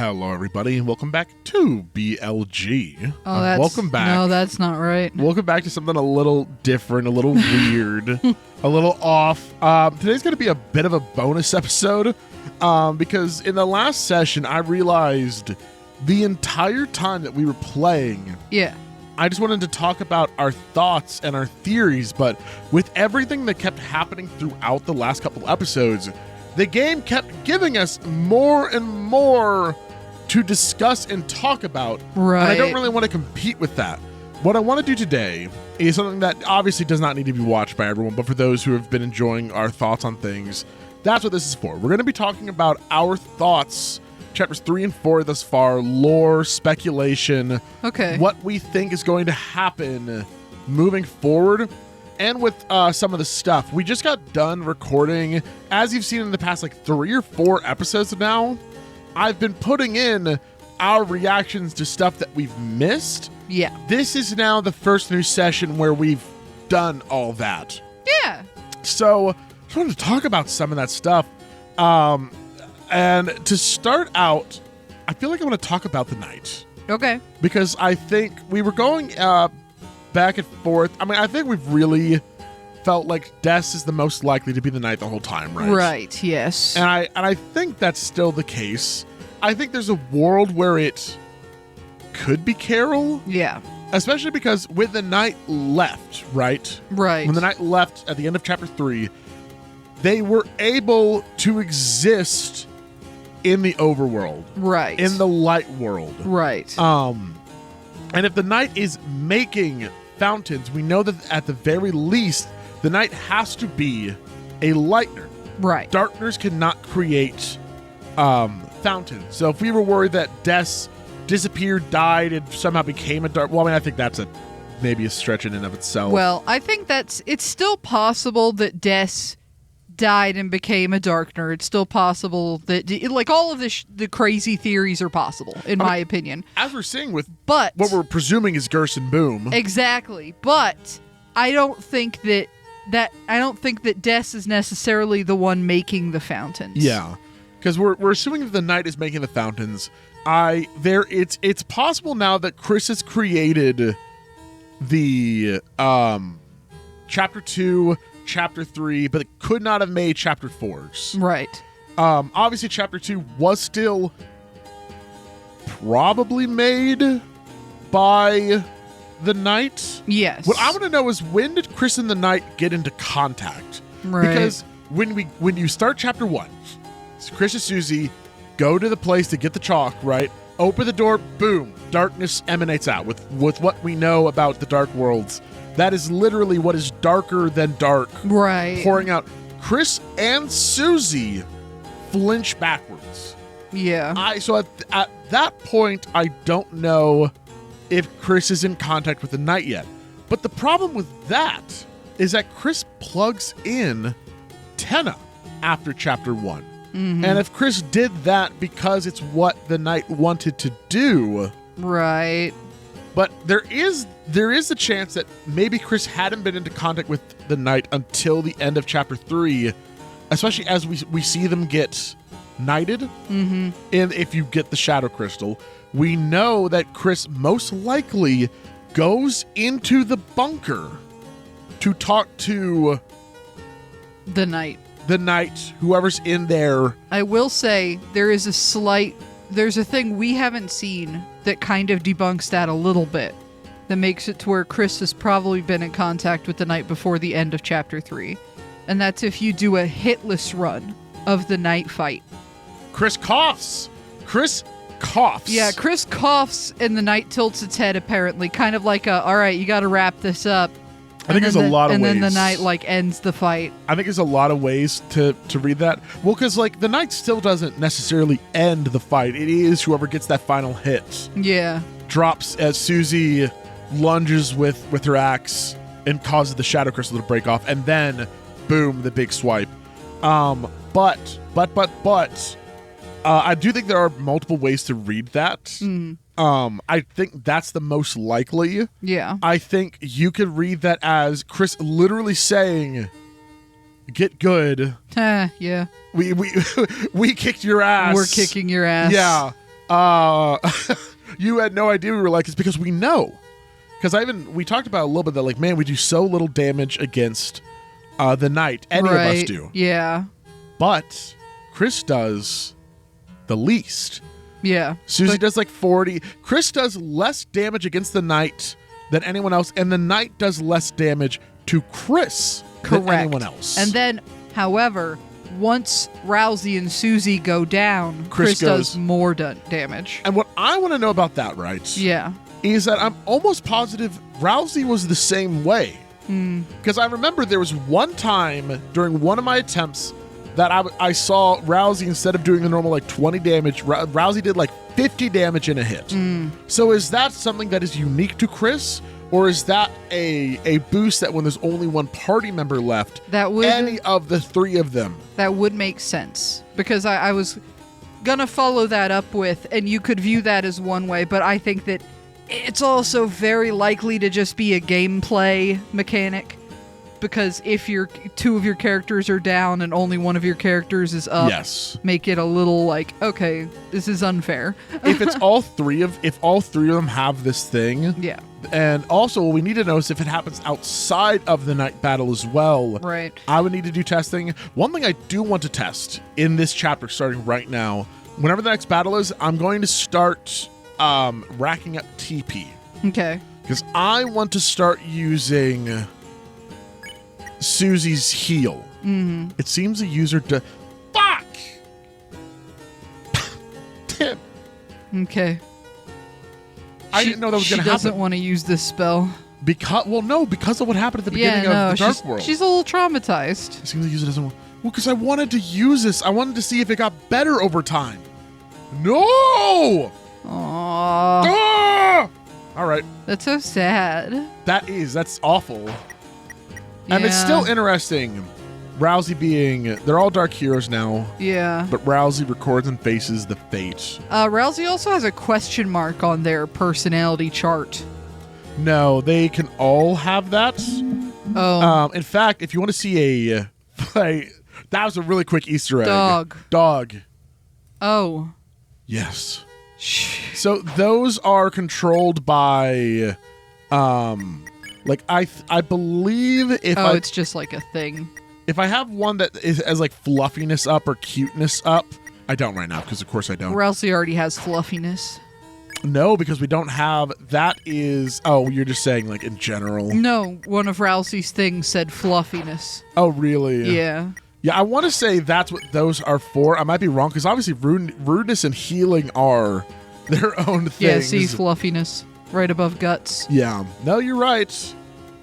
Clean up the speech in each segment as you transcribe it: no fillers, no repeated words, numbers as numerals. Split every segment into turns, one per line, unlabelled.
Hello, everybody, and welcome back to BLG.
Welcome back. No, that's not right.
Welcome back to something a little different, a little weird, a little off. Today's going to be a bit of a bonus episode because in the last session, I realized the entire time that we were playing, I just wanted to talk about our thoughts and our theories, but with everything that kept happening throughout the last couple episodes, the game kept giving us more and more to discuss and talk about.
Right.
And I don't really want to compete with that. What I want to do today is something that obviously does not need to be watched by everyone, but for those who have been enjoying our thoughts on things, that's what this is for. We're going to be talking about our thoughts, chapters 3 and 4 thus far, lore, speculation, what we think is going to happen moving forward. And with some of the stuff, we just got done recording, as you've seen in the past like 3 or 4 episodes now, I've been putting in our reactions to stuff that we've missed.
Yeah.
This is now the first new session where we've done all that.
Yeah.
So I just wanted to talk about some of that stuff. And to start out, I feel like I want to talk about the night.
Okay.
Because I think we were going back and forth. I mean, I think we've really felt like Des is the most likely to be the knight the whole time, right?
Right, yes.
And I think that's still the case. I think there's a world where it could be Carol.
Yeah.
Especially because when the knight left, right?
Right.
When the knight left at the end of chapter 3, they were able to exist in the overworld.
Right.
In the light world.
Right.
And if the knight is making fountains, we know that at the very least, the knight has to be a lightner.
Right.
Darkners cannot create fountains. So if we were worried that Des disappeared, died, and somehow became a dark... Well, I mean, I think that's maybe a stretch in and of itself.
Well, I think it's still possible that Des died and became a darkner. It's still possible that, like, all of the crazy theories are possible, in my opinion.
As we're seeing with
what
we're presuming is Gerson Boom.
Exactly. But I don't think that Des is necessarily the one making the fountains.
Yeah. Because we're assuming that the knight is making the fountains. It's possible now that Chris has created the chapter 2, chapter 3, but it could not have made chapter 4s.
Right.
Obviously, chapter 2 was still probably made by the knight.
Yes.
What I want to know is, when did Chris and the knight get into contact?
Right.
Because when you start chapter 1, Chris and Susie go to the place to get the chalk, right? Open the door, boom, darkness emanates out with what we know about the dark worlds. That is literally what is darker than dark.
Right.
Pouring out. Chris and Susie flinch backwards.
Yeah.
So at that point, I don't know if Chris is in contact with the knight yet. But the problem with that is that Chris plugs in Tenna after chapter 1. Mm-hmm. And if Chris did that because it's what the knight wanted to do.
Right.
But there is a chance that maybe Chris hadn't been into contact with the knight until the end of chapter 3, especially as we see them get knighted.
Mm-hmm.
And if you get the shadow crystal, we know that Chris most likely goes into the bunker to talk to
the knight.
The knight, whoever's in there.
I will say there's a thing we haven't seen that kind of debunks that a little bit, that makes it to where Chris has probably been in contact with the knight before the end of chapter 3. And that's if you do a hitless run of the knight fight.
Chris coughs.
Yeah, Chris coughs and the knight tilts its head, apparently, kind of like all right, you gotta wrap this up.
I think there's a lot of ways.
And then the knight, ends the fight.
I think there's a lot of ways to read that. Well, because, the knight still doesn't necessarily end the fight. It is whoever gets that final hit.
Yeah. Drops
as Susie lunges with her axe and causes the shadow crystal to break off. And then, boom, the big swipe. But, I do think there are multiple ways to read that.
Mm.
I think that's the most likely.
Yeah.
I think you could read that as Chris literally saying, get good.
Yeah.
We kicked your ass.
We're kicking your ass.
Yeah. You had no idea we were like this because we know. Because we talked about a little bit that, like, man, we do so little damage against the knight. Any of us do.
Yeah.
But Chris does the least.
Yeah.
Susie does like 40. Chris does less damage against the knight than anyone else, and the knight does less damage to Chris than anyone else.
And then, however, once Rousey and Susie go down, Chris does more damage.
And what I want to know about that, right?
Yeah.
Is that I'm almost positive Rousey was the same way. Because I remember there was one time during one of my attempts that I saw Rousey, instead of doing the normal like 20 damage, Rousey did like 50 damage in a hit. So is that something that is unique to Chris? Or is that a boost that when there's only one party member left, any of the three of them?
That would make sense. Because I was going to follow that up with, and you could view that as one way, but I think that it's also very likely to just be a gameplay mechanic. Because if two of your characters are down and only one of your characters is up, make it a little like, okay, this is unfair.
If all three of them have this thing,
yeah.
And also what we need to know is if it happens outside of the night battle as well.
Right.
I would need to do testing. One thing I do want to test in this chapter, starting right now, whenever the next battle is, I'm going to start racking up TP.
Okay.
Because I want to start using Susie's heal. It seems the user fuck! Damn.
Okay.
I didn't know that was going to happen.
She doesn't want to use this spell.
Because of what happened at the beginning of the Dark World.
She's a little traumatized.
It seems the user doesn't want... Well, because I wanted to use this. I wanted to see if it got better over time. No!
Aww.
Ah! All right.
That's so sad.
That's awful. And it's still interesting. Rousey they're all dark heroes now.
Yeah.
But Rousey records and faces the fate.
Rousey also has a question mark on their personality chart.
No, they can all have that.
Oh.
In fact, if you want to see that was a really quick Easter egg. Dog.
Oh.
Yes. So those are controlled by, I believe if
it's just like a thing.
If I have one that has like fluffiness up or cuteness up, I don't right now because of course I don't.
Rousey already has fluffiness.
No, because we don't have. That is. Oh, you're just saying like in general.
No, one of Rousey's things said fluffiness.
Oh, really?
Yeah.
Yeah, I want to say that's what those are for. I might be wrong because obviously rudeness and healing are their own things.
Yeah, see fluffiness right above guts.
Yeah. No, you're right.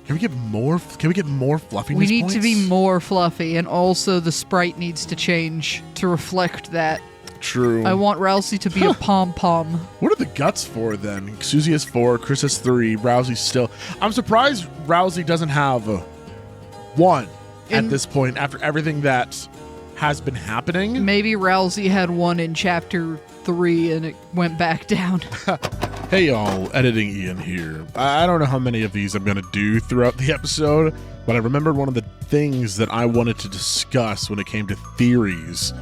Can we get more fluffiness?
We need
points?
to be more fluffy, and also the sprite needs to change to reflect that.
True.
I want Rousey to be a pom-pom.
What are the guts for then? Susie has 4, Chris has 3, Rousey's still... I'm surprised Rousey doesn't have 1 at this point after everything that has been happening.
Maybe Rousey had 1 in chapter 3 and it went back down.
Hey y'all, Editing Ian here. I don't know how many of these I'm going to do throughout the episode, but I remembered one of the things that I wanted to discuss when it came to theories.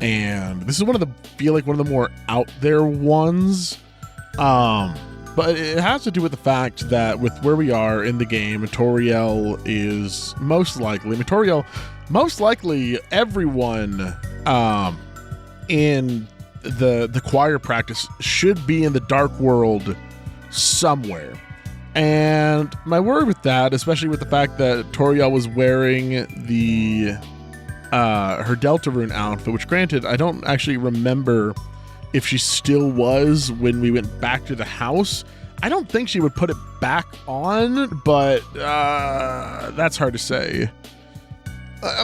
And this is one of the more out there ones. But it has to do with the fact that with where we are in the game, Toriel is most likely everyone in the choir practice should be in the Dark World somewhere. And my worry with that, especially with the fact that Toriel was wearing her Deltarune outfit, which granted, I don't actually remember if she still was when we went back to the house. I don't think she would put it back on, but that's hard to say.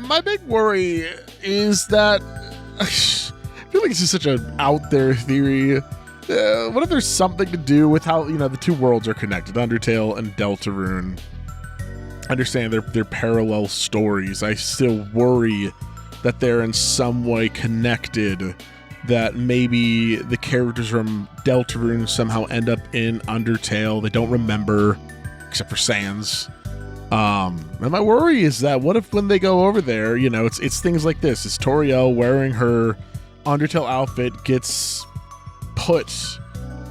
My big worry is that I feel like it's just such an out there theory. What if there's something to do with how, the two worlds are connected, Undertale and Deltarune? I understand they're parallel stories. I still worry that they're in some way connected, that maybe the characters from Deltarune somehow end up in Undertale. They don't remember, except for Sans. And my worry is that what if when they go over there, it's things like this. It's Toriel wearing her Undertale outfit, gets put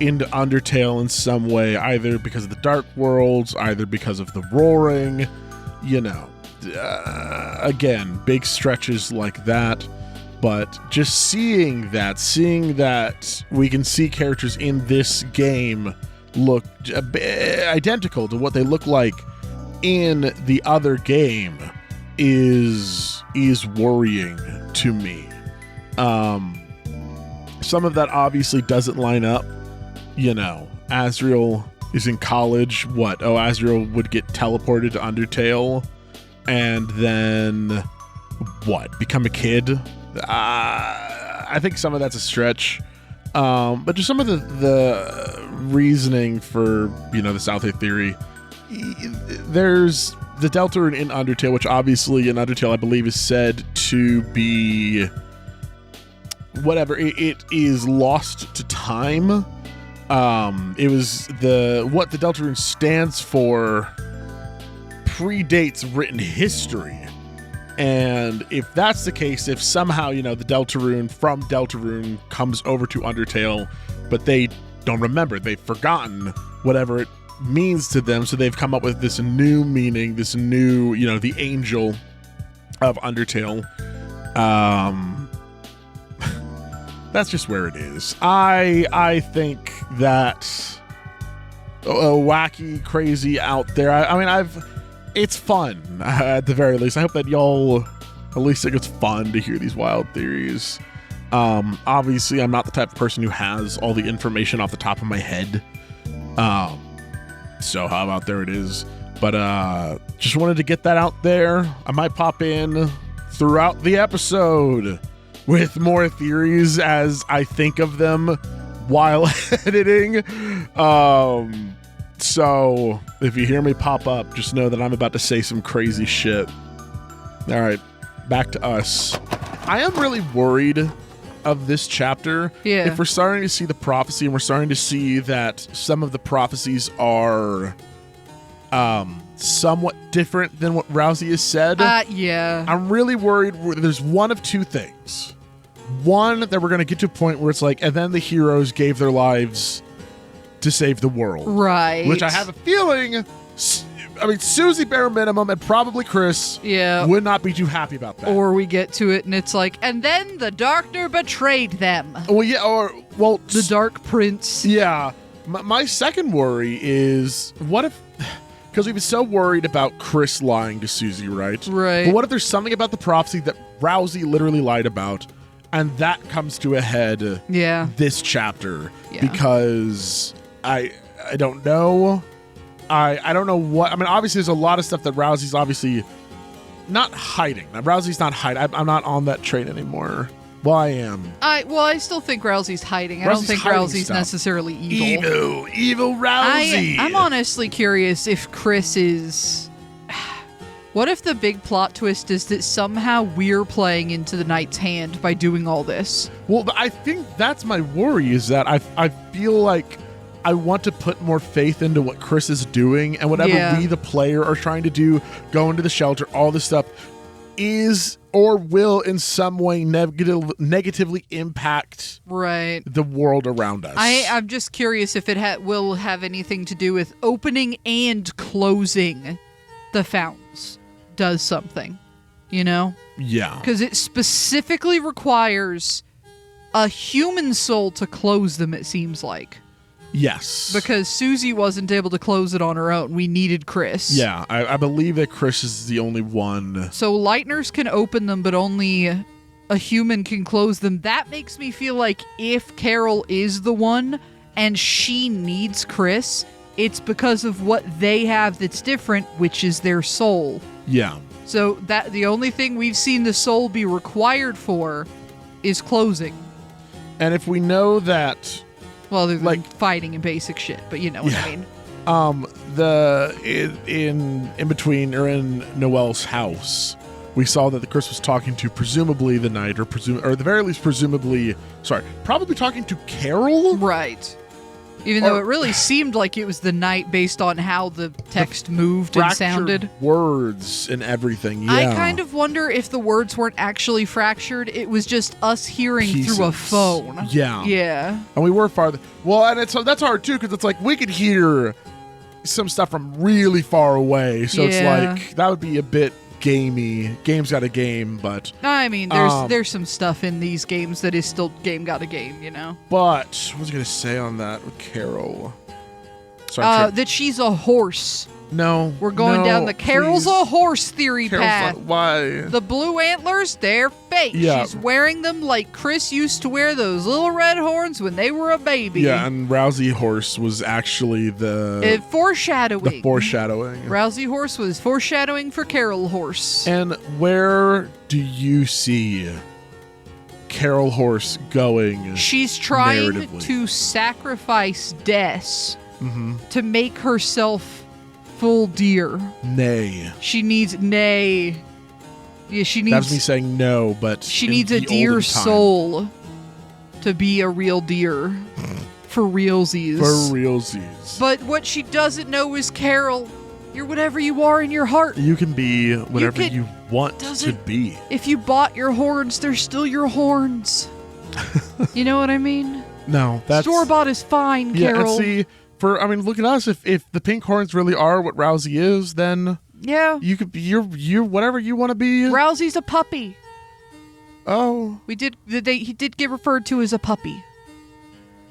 into Undertale in some way, either because of the Dark Worlds, either because of the roaring, again, big stretches like that. But just seeing that we can see characters in this game look identical to what they look like in the other game is worrying to me. Some of that obviously doesn't line up. Asriel is in college. Asriel would get teleported to Undertale and then become a kid? I think some of that's a stretch. But just some of the reasoning for, the Southgate theory. There's the Deltarune in Undertale, which obviously in Undertale I believe is said to be it is lost to time. It was what the Deltarune stands for predates written history. And if that's the case, if somehow, the Deltarune from Deltarune comes over to Undertale, but they don't remember, they've forgotten whatever it means to them, so they've come up with this new meaning, this new, the angel of Undertale. That's just where it is. I think that wacky, crazy out there. It's fun at the very least. I hope that y'all at least think it's fun to hear these wild theories. Obviously, I'm not the type of person who has all the information off the top of my head. So how about there it is. But just wanted to get that out there. I might pop in throughout the episode with more theories as I think of them while editing. So if you hear me pop up, just know that I'm about to say some crazy shit. All right, back to us. I am really worried of this chapter.
Yeah.
If we're starting to see the prophecy and we're starting to see that some of the prophecies are somewhat different than what Rousey has said.
Yeah.
I'm really worried. There's one of two things. One, that we're going to get to a point where it's like, and then the heroes gave their lives to save the world.
Right.
Which I have a feeling, Susie bare minimum and probably Chris would not be too happy about that.
Or we get to it and it's like, and then the Darkner betrayed them.
Well, yeah,
the Dark Prince.
Yeah. My second worry is, what if, because we've been so worried about Chris lying to Susie, right?
Right.
But what if there's something about the prophecy that Rousey literally lied about, and that comes to a head this chapter?
Yeah.
Because I don't know. I don't know what. Obviously, there's a lot of stuff that Rousey's obviously not hiding. Now, Rousey's not hiding. I'm not on that train anymore. Well, I am.
I still think Rousey's hiding. I don't think Rousey's necessarily evil.
Evil Rousey.
I'm honestly curious if Chris is. What if the big plot twist is that somehow we're playing into the Knight's hand by doing all this?
Well, I think that's my worry, is that I feel like I want to put more faith into what Chris is doing, and whatever we, the player, are trying to do, go into the shelter, all this stuff, is or will in some way negatively impact the world around us.
I'm just curious if it will have anything to do with opening and closing the fountains. Does something, Yeah. Because it specifically requires a human soul to close them, it seems like.
Yes.
Because Susie wasn't able to close it on her own. We needed Chris.
Yeah, I believe that Chris is the only one.
So Lightners can open them, but only a human can close them. That makes me feel like if Carol is the one and she needs Chris, it's because of what they have that's different, which is their soul.
Yeah.
So that the only thing we've seen the soul be required for is closing.
And if we know that...
Well, they're like fighting and basic shit, but you know what I mean.
In between, or in Noelle's house, we saw that the Chris was talking to presumably the Knight, or at the very least probably talking to Carol?
Right. Even though it really seemed like it was the night based on how the text moved and sounded.
Words and everything, yeah.
I kind of wonder if the words weren't actually fractured. It was just us hearing through a phone.
Yeah.
Yeah.
And we were farther. Well, and that's hard too, because it's like we could hear some stuff from really far away. So it's like that would be a bit gamey. Game's got a game, but
I mean, there's some stuff in these games that is still game got a game, you know.
But what was I gonna say on that with Carol? Sorry,
that she's a horse.
No,
we're going down the Carol's a horse theory path.
Why?
The blue antlers, they're fake.
Yeah.
She's wearing them like Chris used to wear those little red horns when they were a baby.
Yeah, and Rousey horse was actually the
foreshadowing.
The foreshadowing.
Rousey horse was foreshadowing for Carol horse.
And where do you see Carol horse going?
She's trying to sacrifice Des to make herself full deer.
Nay.
She needs nay. Yeah, she needs.
That's me saying no, but
she needs a deer soul to be a real deer. For realsies.
For realsies.
But what she doesn't know is, Carol, you're whatever you are in your heart.
You can be whatever you want to be.
If you bought your horns, they're still your horns. You know what I mean?
No, that's
store-bought is fine, Carol.
Yeah, and see, look at us. If the pink horns really are what Rousey is, then you could be you're whatever you want to be.
Rousey's a puppy.
Oh,
he did get referred to as a puppy.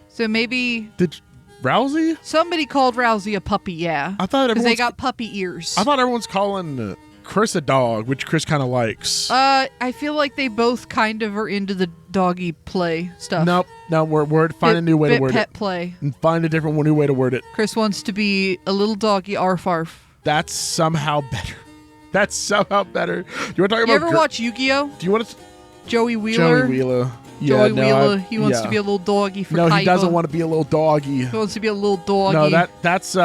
So maybe
did Rousey?
Somebody called Rousey a puppy. Yeah,
I thought
because they got puppy ears.
I thought everyone's calling Chris a dog, which Chris kind of likes.
I feel like they both kind of are into the doggy play stuff.
Nope. No, we're find a new way to word
pet
it.
Play.
And find a different new way to word it.
Chris wants to be a little doggy arf arf.
That's somehow better. That's somehow better. Do you want to talk about?
You ever watch Yu-Gi-Oh?
Do you want to?
Joey Wheeler.
Joey Wheeler.
Joey Wheeler. He wants to be a little doggy for Kaiba.
No, he doesn't want to be a little doggy.
He wants to be a little doggy.
No, that's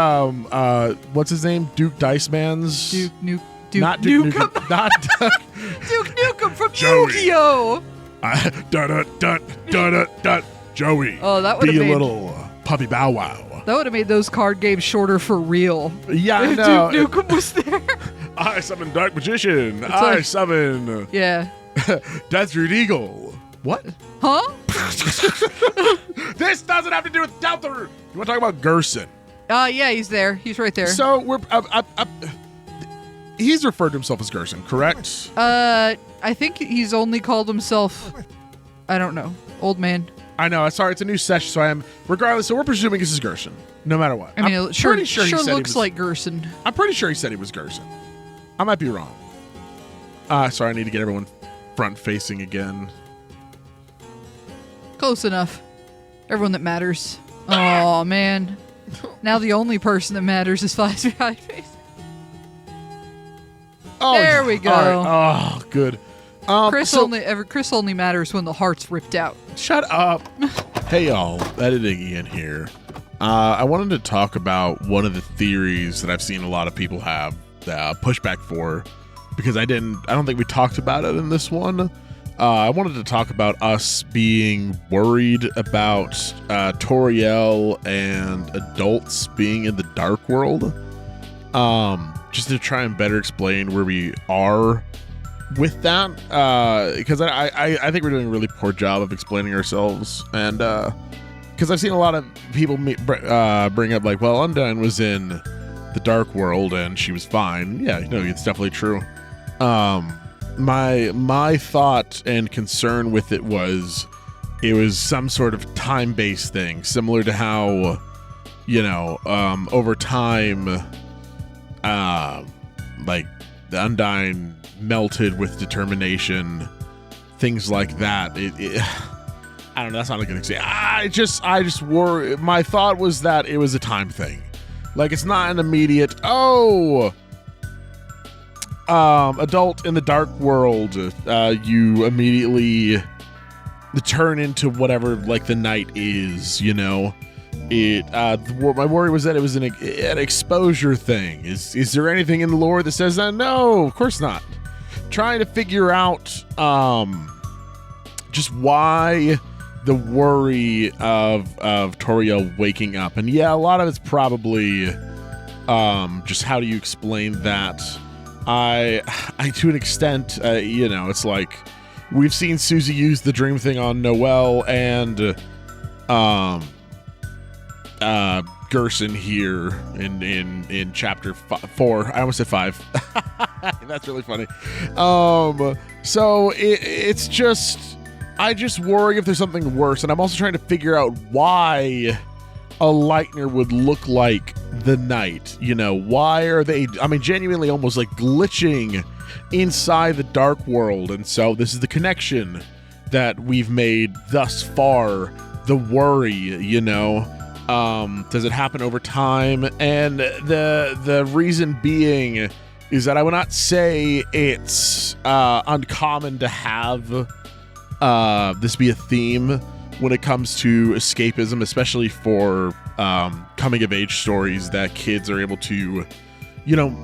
what's his name? Duke Diceman's. Not Duke Nukem. Not
Duke Nukem from Yu-Gi-Oh!
Joey.
Oh, that would have made
a little puppy bow wow.
That would have made those card games shorter for real.
Yeah, I know.
Duke Nukem was there.
I summon Dark Magician. I summon.
Yeah.
Desert Eagle. What?
Huh?
This doesn't have to do with Deltarune. You want to talk about Gerson?
Yeah, he's there. He's right there.
So we're. He's referred to himself as Gerson, correct?
I think he's only called himself. I don't know. Old man.
I know. Sorry, it's a new session, so I am. Regardless, so we're presuming this is Gerson, no matter what.
I mean, it sure looks like Gerson.
I'm pretty sure he said he was Gerson. I might be wrong. Sorry, I need to get everyone front facing again.
Close enough. Everyone that matters. Oh man. Now the only person that matters is Flies Behind Face.
Oh,
there we go.
Right. Oh, good.
Chris only matters when the heart's ripped out.
Shut up. Hey y'all, editing in here. I wanted to talk about one of the theories that I've seen a lot of people have pushback for, because I don't think we talked about it in this one. I wanted to talk about us being worried about Toriel and adults being in the dark world. Just to try and better explain where we are with that, because I think we're doing a really poor job of explaining ourselves, and because I've seen a lot of people bring up like, well, Undyne was in the dark world and she was fine. Yeah, it's definitely true. My thought and concern with it was some sort of time-based thing, similar to how over time like the Undyne melted with determination, things like that. I don't know, that's not a good example. I just worry. My thought was that it was a time thing. Like, it's not an immediate, adult in the dark world, you immediately turn into whatever, like, the night is, my worry was that it was an exposure thing. Is there anything in the lore that says that? No, of course not. Trying to figure out just why the worry of Toriel waking up. And yeah, a lot of it's probably just how do you explain that? I to an extent, it's like we've seen Susie use the dream thing on Noelle and Gerson here in chapter 4. I almost said 5. That's really funny. So it's just, I just worry if there's something worse, and I'm also trying to figure out why a Lightner would look like the Knight. Why are they, genuinely almost like glitching inside the dark world? And so this is the connection that we've made thus far. The worry, does it happen over time? And the reason being is that I would not say it's uncommon to have this be a theme when it comes to escapism, especially for coming-of-age stories that kids are able to,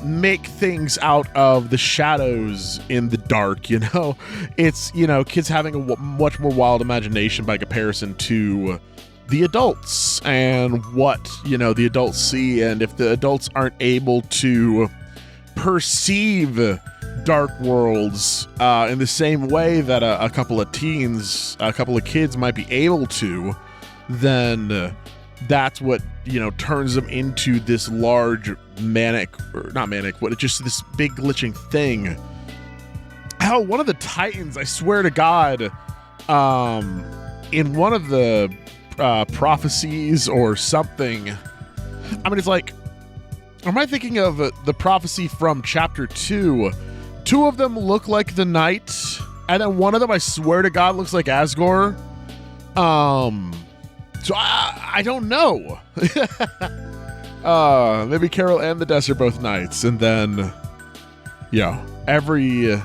make things out of the shadows in the dark, It's, kids having a much more wild imagination by comparison to the adults and what, the adults see. And if the adults aren't able to perceive dark worlds in the same way that a couple of kids might be able to, then that's what turns them into this large just this big glitching thing. Hell, one of the Titans, I swear to God, in one of the prophecies or something, it's like, am I thinking of the prophecy from chapter 2? 2 of them look like the Knight, and then one of them, I swear to God, looks like Asgore. So I don't know. Maybe Carol and the Des are both Knights, and then every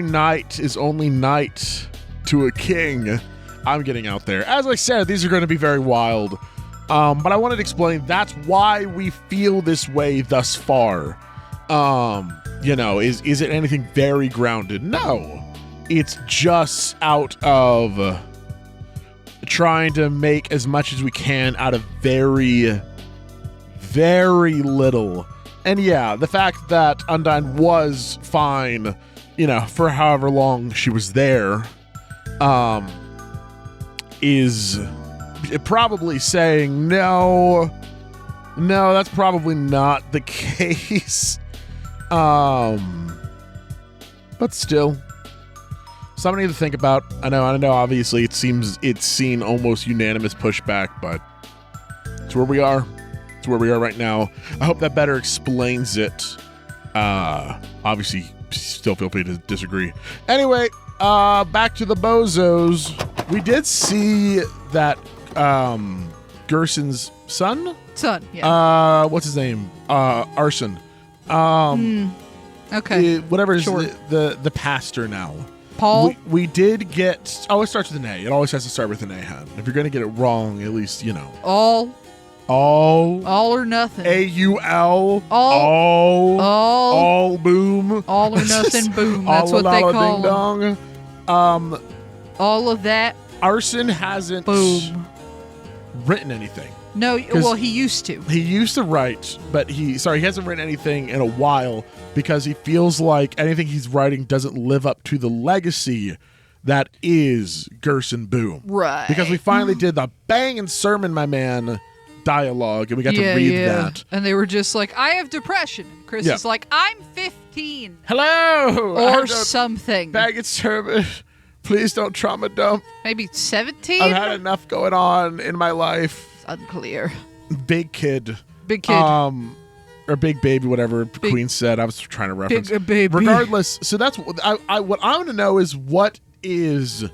knight is only knight to a king. I'm getting out there. As I said, these are going to be very wild. But I wanted to explain that's why we feel this way thus far. Is it anything very grounded? No. It's just out of trying to make as much as we can out of very, very little. And yeah, the fact that Undyne was fine, for however long she was there, is probably saying no, that's probably not the case. But still, something to think about. I know, obviously it's seen almost unanimous pushback, but it's where we are. It's where we are right now. I hope that better explains it. Obviously, still feel free to disagree. Anyway, back to the bozos. We did see that Gerson's son, yeah. What's his name? Arson.
Okay.
Whatever is the pastor now.
Paul.
We did get. Oh, it starts with an A. It always has to start with an A. Hun. If you're gonna get it wrong, at least
all or nothing.
AUL. All boom.
All or nothing boom. That's what they call
ding dong.
All of that.
Arson hasn't written anything.
No, well, he used to.
He used to write, but he hasn't written anything in a while because he feels like anything he's writing doesn't live up to the legacy that is Gerson Boom.
Right.
Because we finally did the banging sermon, my man, dialogue, and we got to read that.
And they were just like, I have depression. Chris is like, I'm 15.
Hello!
Or something.
Banging sermon. Please don't trauma dump.
Maybe 17?
I've had enough going on in my life.
It's unclear.
Big kid.
Or
big baby, whatever Queen said. I was trying to reference.
Big baby.
Regardless, so that's what I want to know is what is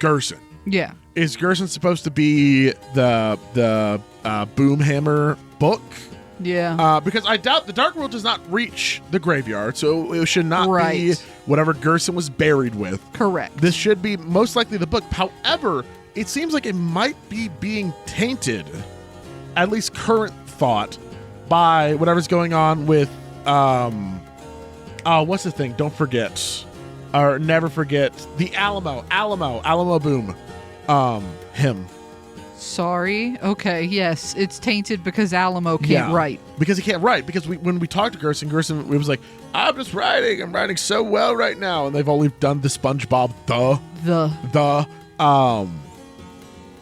Gerson?
Yeah.
Is Gerson supposed to be the Boomhammer book?
Yeah.
Because I doubt the Dark World does not reach the graveyard, so it should not be whatever Gerson was buried with.
Correct.
This should be most likely the book. However, it seems like it might be being tainted, at least current thought, by whatever's going on with what's the thing? Don't forget. Or never forget the Alamo Boom. Him.
Sorry. Okay. Yes, it's tainted because Alamo can't write.
Because he can't write. Because when we talked to Gerson, it was like, I'm just writing. I'm writing so well right now. And they've only done the SpongeBob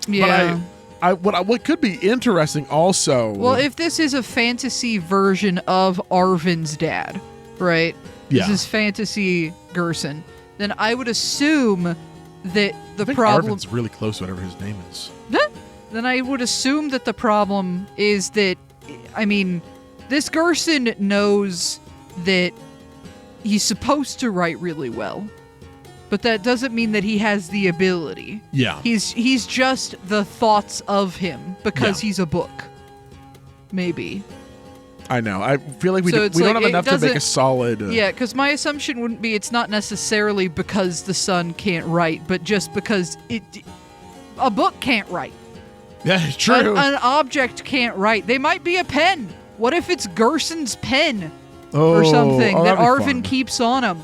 Yeah.
But what could be interesting also.
Well, if this is a fantasy version of Arvin's dad, right?
Yeah.
This is fantasy Gerson. Then I would assume that the
I think
problem.
Arvin's really close to whatever his name is.
Then I would assume that the problem is that, I mean, this Gerson knows that he's supposed to write really well, but that doesn't mean that he has the ability.
Yeah.
He's just the thoughts of him because he's a book. Maybe.
I know. I feel like we
So
don't
it's like,
have
it
enough to make a
doesn't-
solid.
Yeah, because my assumption wouldn't be it's not necessarily because the son can't write, but just because a book can't write.
Yeah, it's true.
An object can't write. They might be a pen. What if it's Gerson's pen or something that
that'd be
Arvin
fun.
keeps on him?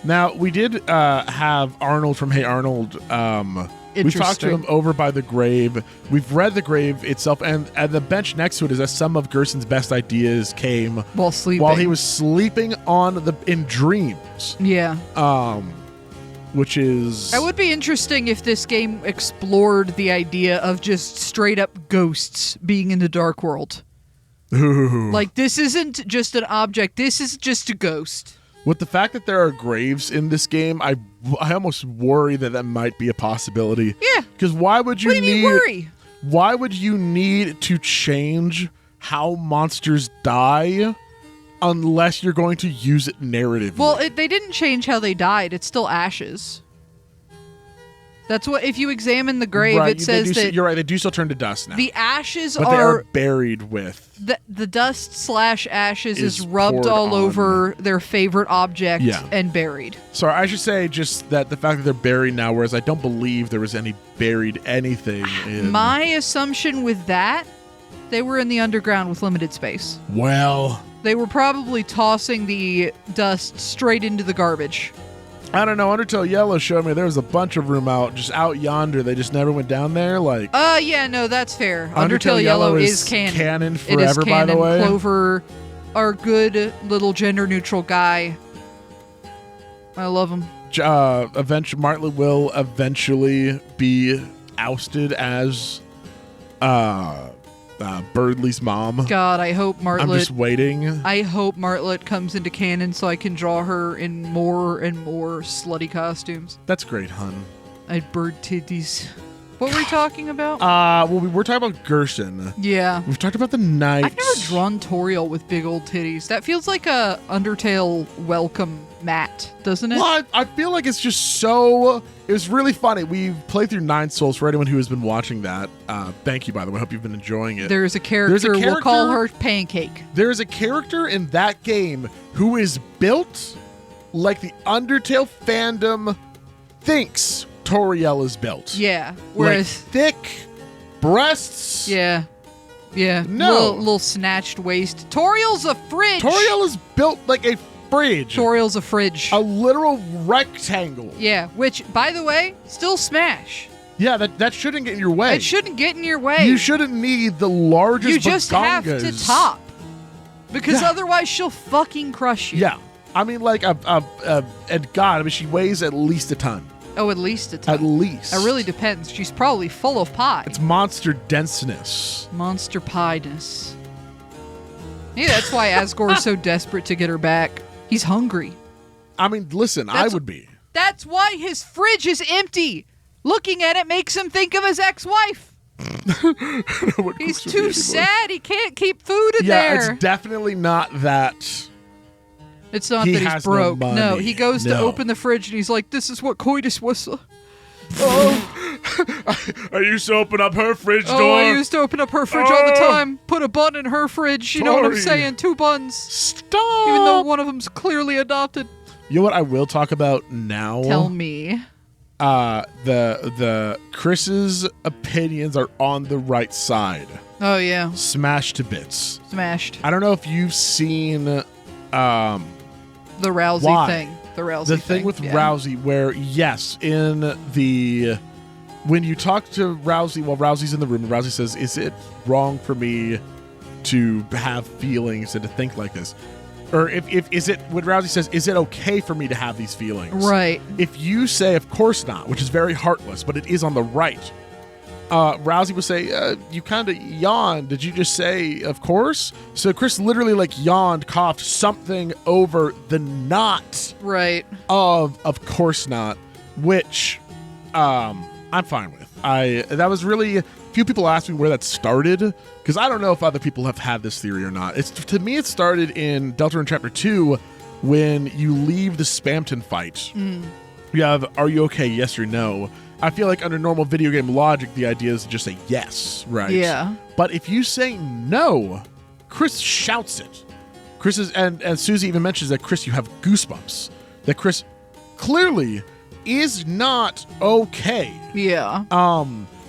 Now, we did have Arnold from Hey Arnold. We've talked to him over by the grave. We've read the grave itself, and at the bench next to it is that some of Gerson's best ideas came
While sleeping.
while he was sleeping in dreams.
Yeah.
Which is...
It would be interesting if this game explored the idea of just straight up ghosts being in the dark world.
Ooh.
Like, this isn't just an object, this is just a ghost.
With the fact that there are graves in this game, I almost worry that might be a possibility.
Yeah.
Because why would you
What do you mean worry?
Why would you need to change how monsters die unless you're going to use it narratively?
Well, they didn't change how they died. It's still ashes. That's what, if you examine the grave,
right,
it says that
you're right. They do still turn to dust now.
the ashes
but they are buried with.
the dust/ashes is
Is
rubbed
poured
all
on.
over their favorite object
Yeah.
and buried.
Sorry, I should say just that the fact that they're buried now, whereas I don't believe there was any buried anything in...
My assumption with that, they were in the underground with limited space.
Well,
They were probably tossing the dust straight into the garbage.
I don't know. Undertale Yellow showed me there was a bunch of room just out yonder. They just never went down there. Like,
Yeah, no, that's fair. Undertale Yellow is canon.
Canon
It is
forever, by the
canon.
way.
Clover, our good little gender-neutral guy. I love him.
Martlett will eventually be ousted as Birdley's mom.
God, I hope
I'm just
Martlett.
waiting.
I hope Martlett comes into canon so I can draw her in more and more slutty costumes.
That's great, hun.
I'd bird titties. What were we talking about?
Well, we're talking about Gerson.
Yeah.
We've talked about the knights.
I've never drawn Toriel with big old titties. That feels like a Undertale welcome mat, doesn't it?
Well, I feel like it's just so... It was really funny. We've played through Nine Souls for anyone who has been watching that. Thank you, by the way. I hope you've been enjoying it.
There's a character, we'll call her Pancake.
There is a character in that game who is built like the Undertale fandom thinks Toriel is built.
Yeah. Whereas...
Like thick breasts.
Yeah. Yeah.
No.
Little snatched waist. Toriel's a fridge.
Toriel is built like a fridge.
Toriel's a fridge.
A literal rectangle.
Yeah, which, by the way, still smash.
Yeah, that shouldn't get in your way.
It shouldn't get in your way.
You shouldn't need the largest
You just have to
bagongas.
top. Because
Yeah.
otherwise she'll fucking crush you.
Yeah. I mean, like, and God, I mean, she weighs at least a ton.
Oh, at least a ton.
At least.
It really depends. She's probably full of pie.
It's monster denseness.
Monster pie-ness. Yeah, that's why Asgore's so desperate to get her back. He's hungry.
I mean, listen, I would be.
That's why his fridge is empty. Looking at it makes him think of his ex-wife. He's too sad. He can't keep food in there.
Yeah, it's definitely not that.
It's not
He
that he's
has no
broke.
money.
No, he goes to
No.
open the fridge and he's like, "This is what coitus was."
I used to open up her fridge door.
Oh, I used to open up her fridge all the
Oh.
time. Put a bun in her fridge. You know what I'm
Tori.
saying? 2 buns.
Stop.
Even though one of them's clearly adopted.
You know what I will talk about now?
Tell me.
The Chris's opinions are on the right side.
Oh, yeah.
Smashed to bits.
Smashed.
I don't know if you've seen
The Rousey
Why?
thing. The Rousey
the thing with
yeah.
Rousey, where yes, in the when you talk to Rousey while Rousey's in the room, and Rousey says, is it wrong for me to have feelings and to think like this? Or if is it, when Rousey says, is it okay for me to have these feelings?
Right.
If you say, of course not, which is very heartless, but it is on the right, Rousey will say, you kind of yawned. Did you just say, of course? So Chris literally like yawned, coughed something over the not
Right.
of course not, which I'm fine with. That was really, few people asked me where that started, because I don't know if other people have had this theory or not. To me, it started in Deltarune Chapter 2 when you leave the Spamton fight. You have, are you okay, yes or no? I feel like under normal video game logic, the idea is to just say yes, right?
Yeah.
But if you say no, Chris shouts it. Chris is, and Susie even mentions that, Chris, you have goosebumps. That Chris clearly is not okay.
Yeah.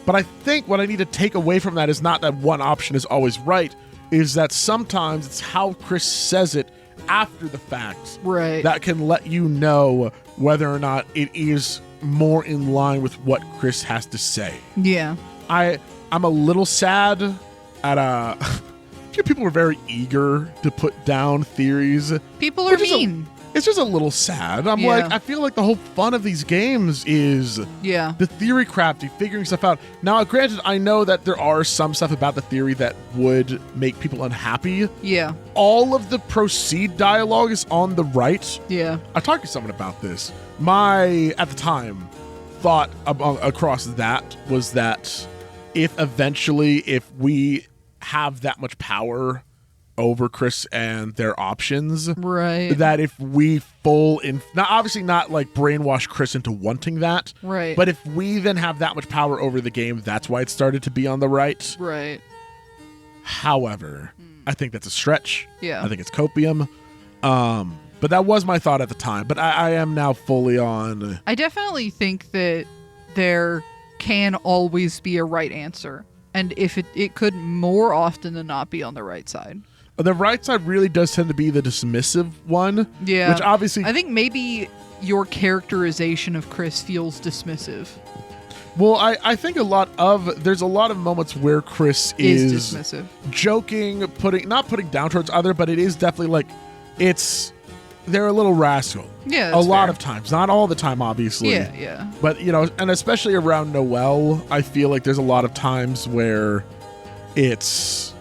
But I think what I need to take away from that is not that one option is always right, is that sometimes it's how Chris says it after the fact.
Right.
That can let you know whether or not it is more in line with what Chris has to say.
Yeah.
I'm a little sad at a few people were very eager to put down theories.
People are mean.
It's just a little sad. I'm
Yeah.
like, I feel like the whole fun of these games is the theory crafty, figuring stuff out. Now, granted, I know that there are some stuff about the theory that would make people unhappy.
Yeah.
All of the proceed dialogue is on the right.
Yeah.
I talked to someone about this. My, at the time, thought across that was that if we have that much power over Chris and their options,
right,
that if we now obviously not like brainwash Chris into wanting that,
right,
but if we then have that much power over the game, that's why it started to be on the right.
Right.
However, I think that's a stretch.
Yeah.
I think it's copium. But that was my thought at the time. But I am now fully on.
I definitely think that there can always be a right answer. And if it could more often than not be on the right side.
The right side really does tend to be the dismissive one.
Yeah.
Which obviously,
I think maybe your characterization of Chris feels dismissive.
Well, I think there's a lot of moments where Chris is
dismissive,
joking, not putting down towards other, but it is definitely like, they're a little rascal.
Yeah,
a lot of times, not all the time, obviously.
Yeah, yeah.
But and especially around Noelle, I feel like there's a lot of times where that's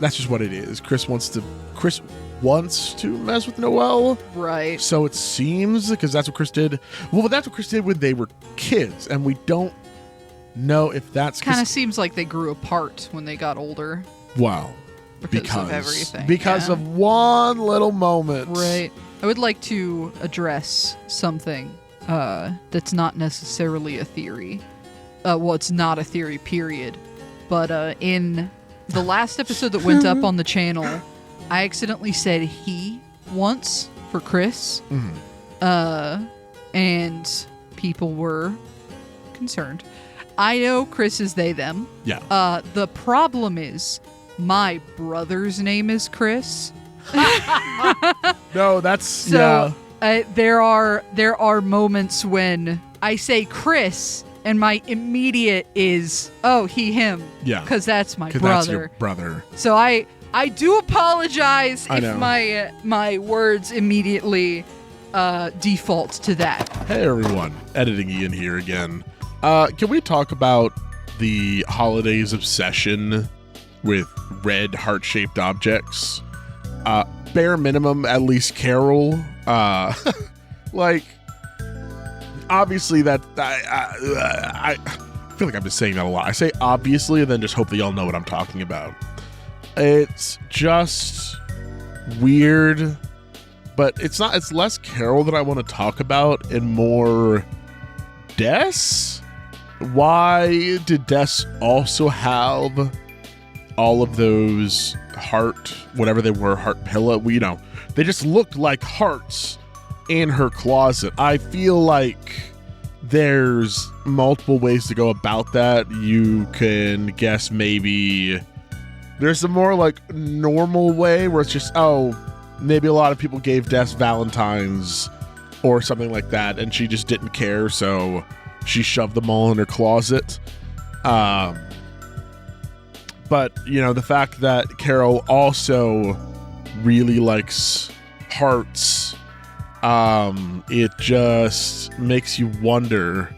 just what it is. Chris wants to mess with Noelle.
Right.
So it seems, because that's what Chris did. Well, but that's what Chris did when they were kids, and we don't know if that's
kind of seems like they grew apart when they got older.
Wow.
Because of everything.
Because of one little moment.
Right. I would like to address something that's not necessarily a theory. Well, it's not a theory, period. But in the last episode that went up on the channel, I accidentally said he once for Chris.
Mm-hmm.
And people were concerned. I know Chris is they, them.
Yeah.
The problem is my brother's name is Chris.
No, that's
so. There are moments when I say Chris, and my immediate is he him.
Yeah.
Because that's my brother.
That's your brother.
So I do apologize
I
if
know.
my words immediately default to that.
Hey everyone, editing Ian here again. Can we talk about the holidays obsession with red heart-shaped objects? Bare minimum, at least Carol. Like, obviously that I feel like I've been saying that a lot. I say obviously and then just hope that y'all know what I'm talking about. It's just weird, but it's less Carol that I want to talk about and more Des. Why did Des also have all of those whatever they were, heart pillow? They just looked like hearts in her closet. I feel like there's multiple ways to go about that. You can guess maybe there's a more like normal way where it's just, maybe a lot of people gave Des Valentine's or something like that, and she just didn't care, so she shoved them all in her closet. But the fact that Carol also really likes hearts, it just makes you wonder,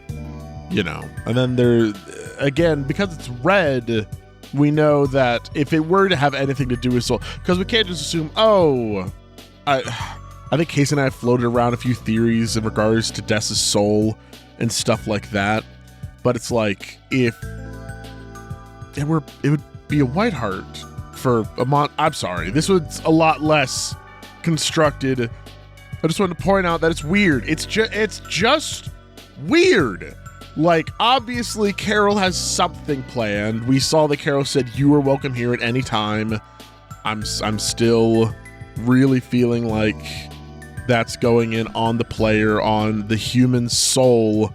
and then there, again, because it's red, we know that if it were to have anything to do with soul, because we can't just assume, I think Casey and I floated around a few theories in regards to Dessa's soul and stuff like that, but it's like, if it would be a white heart for I'm sorry, this was a lot less constructed. I just wanted to point out that it's weird. It's just weird. Like, obviously, Carol has something planned. We saw that Carol said you are welcome here at any time. I'm still really feeling like that's going in on the player, on the human soul.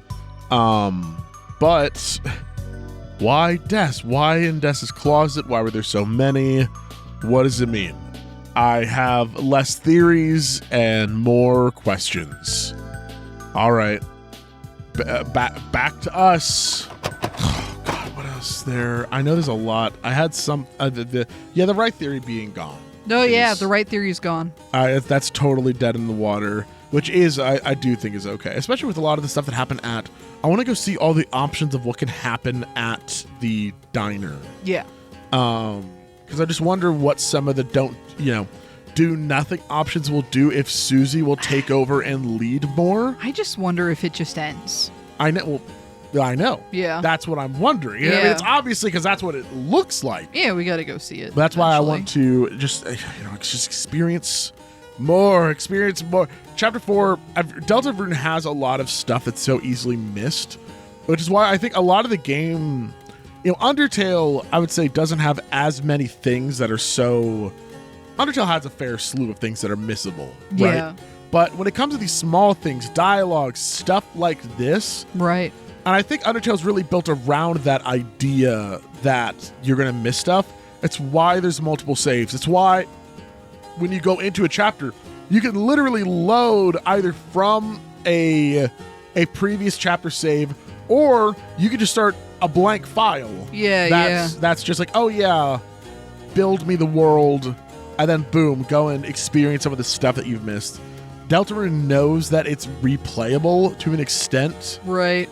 But why Des? Why in Des's closet? Why were there so many? What does it mean? I have less theories and more questions. All right. Back to us. Oh, God, what else is there? I know there's a lot. I had some... the right theory being gone.
No, yeah, the right theory is gone.
That's totally dead in the water, which is, I do think is okay. Especially with a lot of the stuff that happened at... I want to go see all the options of what can happen at the diner.
Yeah.
Because I just wonder what some of the do nothing options will do if Susie will take over and lead more.
I just wonder if it just ends.
I know. Well, I know.
Yeah.
That's what I'm wondering.
Yeah.
I mean, it's obviously because that's what it looks like.
Yeah, we got to go see it.
But that's why I want to just experience more. Chapter 4, Deltarune has a lot of stuff that's so easily missed, which is why I think a lot of the game, Undertale, I would say, doesn't have as many things that are so... Undertale has a fair slew of things that are missable, right?
Yeah.
But when it comes to these small things, dialogue, stuff like this...
Right.
And I think Undertale's really built around that idea that you're going to miss stuff. It's why there's multiple saves. It's why when you go into a chapter, you can literally load either from a previous chapter save, or you can just start a blank file.
Yeah,
That's just like, oh yeah, build me the world, and then boom, go and experience some of the stuff that you've missed. Deltarune knows that it's replayable to an extent.
Right.